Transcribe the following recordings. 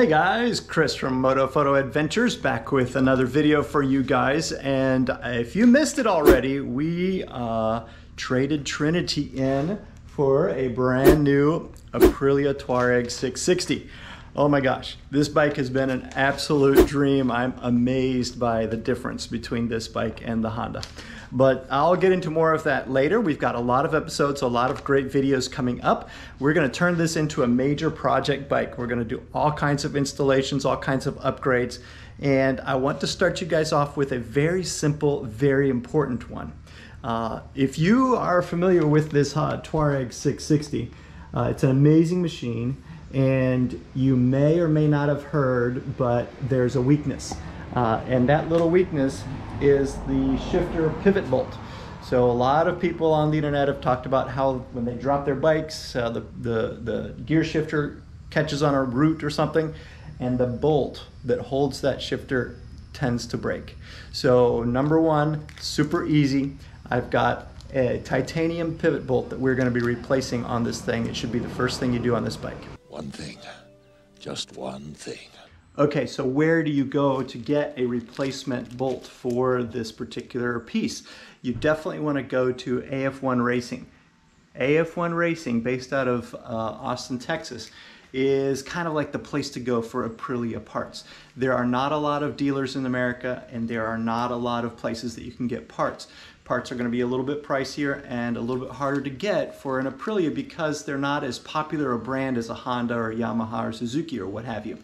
Hey guys, Chris from Moto Photo Adventures back with another video for you guys. And if you missed it already, we traded Trinity in for a brand new Aprilia Tuareg 660. Oh my gosh, this bike has been an absolute dream. I'm amazed by the difference between this bike and the Honda. But I'll get into more of that later. We've got a lot of episodes, a lot of great videos coming up. We're gonna turn this into a major project bike. We're gonna do all kinds of installations, all kinds of upgrades. And I want to start you guys off with a very simple, very important one. If you are familiar with this Tuareg 660, it's an amazing machine, and you may or may not have heard, but there's a weakness. And that little weakness is the shifter pivot bolt. So a lot of people on the internet have talked about how when they drop their bikes, the gear shifter catches on a root or something, and the bolt that holds that shifter tends to break. So number one, super easy. I've got a titanium pivot bolt that we're going to be replacing on this thing. It should be the first thing you do on this bike. One thing, just one thing. Okay, so where do you go to get a replacement bolt for this particular piece? You definitely want to go to AF1 Racing. AF1 Racing, based out of Austin, Texas, is kind of like the place to go for Aprilia parts. There are not a lot of dealers in America, and there are not a lot of places that you can get parts. Parts are going to be a little bit pricier and a little bit harder to get for an Aprilia because they're not as popular a brand as a Honda or a Yamaha or Suzuki or what have you.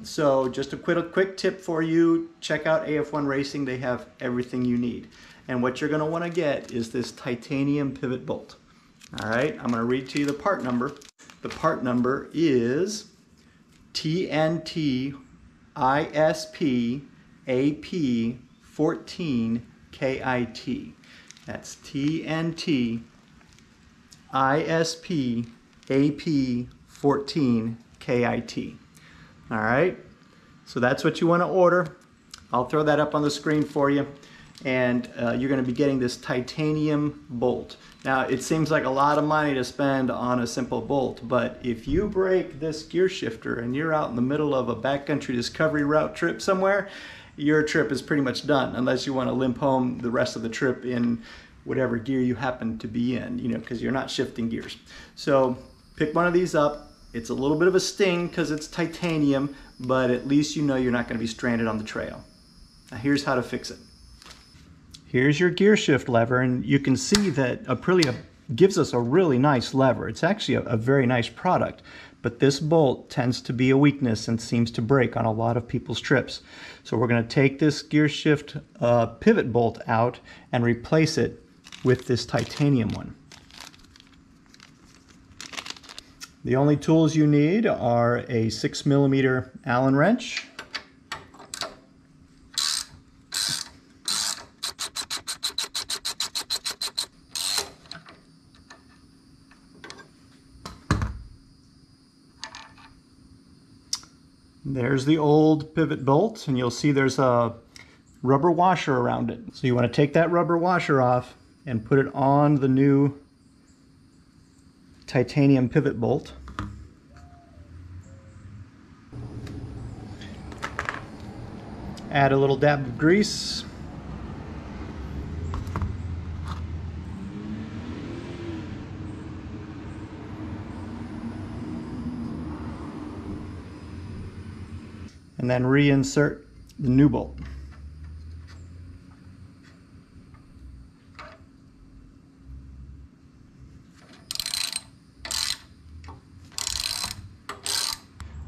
So just a quick tip for you, check out AF1 Racing. They have everything you need. And what you're going to want to get is this titanium pivot bolt. All right, I'm going to read to you the part number. The part number is TNT ISP AP 14 KIT. That's TNT ISP AP 14 KIT. All right, so that's what you want to order. I'll throw that up on the screen for you. And you're going to be getting this titanium bolt. Now, it seems like a lot of money to spend on a simple bolt, but if you break this gear shifter and you're out in the middle of a backcountry discovery route trip somewhere, your trip is pretty much done, unless you want to limp home the rest of the trip in whatever gear you happen to be in, you know, because you're not shifting gears. So pick one of these up. It's a little bit of a sting because it's titanium, but at least you know you're not going to be stranded on the trail. Now here's how to fix it. Here's your gear shift lever, and you can see that Aprilia gives us a really nice lever. It's actually a very nice product, but this bolt tends to be a weakness and seems to break on a lot of people's trips. So we're going to take this gear shift pivot bolt out and replace it with this titanium one. The only tools you need are a 6mm Allen wrench, there's the old pivot bolt, and you'll see there's a rubber washer around it. So you want to take that rubber washer off and put it on the new titanium pivot bolt. Add a little dab of grease. And then reinsert the new bolt.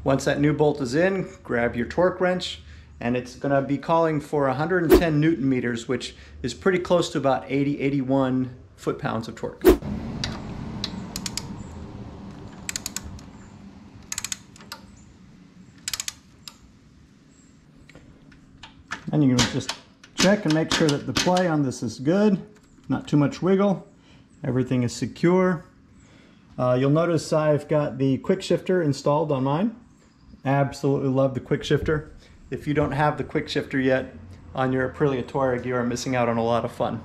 Once that new bolt is in, grab your torque wrench, and it's going to be calling for 110 Newton meters, which is pretty close to about 81 foot-pounds of torque. And you're going to just check and make sure that the play on this is good, not too much wiggle, everything is secure. You'll notice I've got the quick shifter installed on mine. Absolutely love the quick shifter. If you don't have the quick shifter yet on your Aprilia Tuareg, you are missing out on a lot of fun.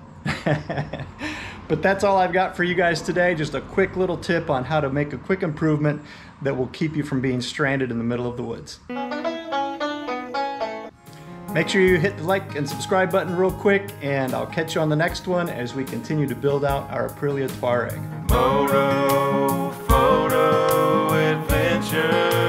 But that's all I've got for you guys today. Just a quick little tip on how to make a quick improvement that will keep you from being stranded in the middle of the woods. Make sure you hit the like and subscribe button real quick, and I'll catch you on the next one as we continue to build out our Aprilia Tuareg. Moto photo adventure.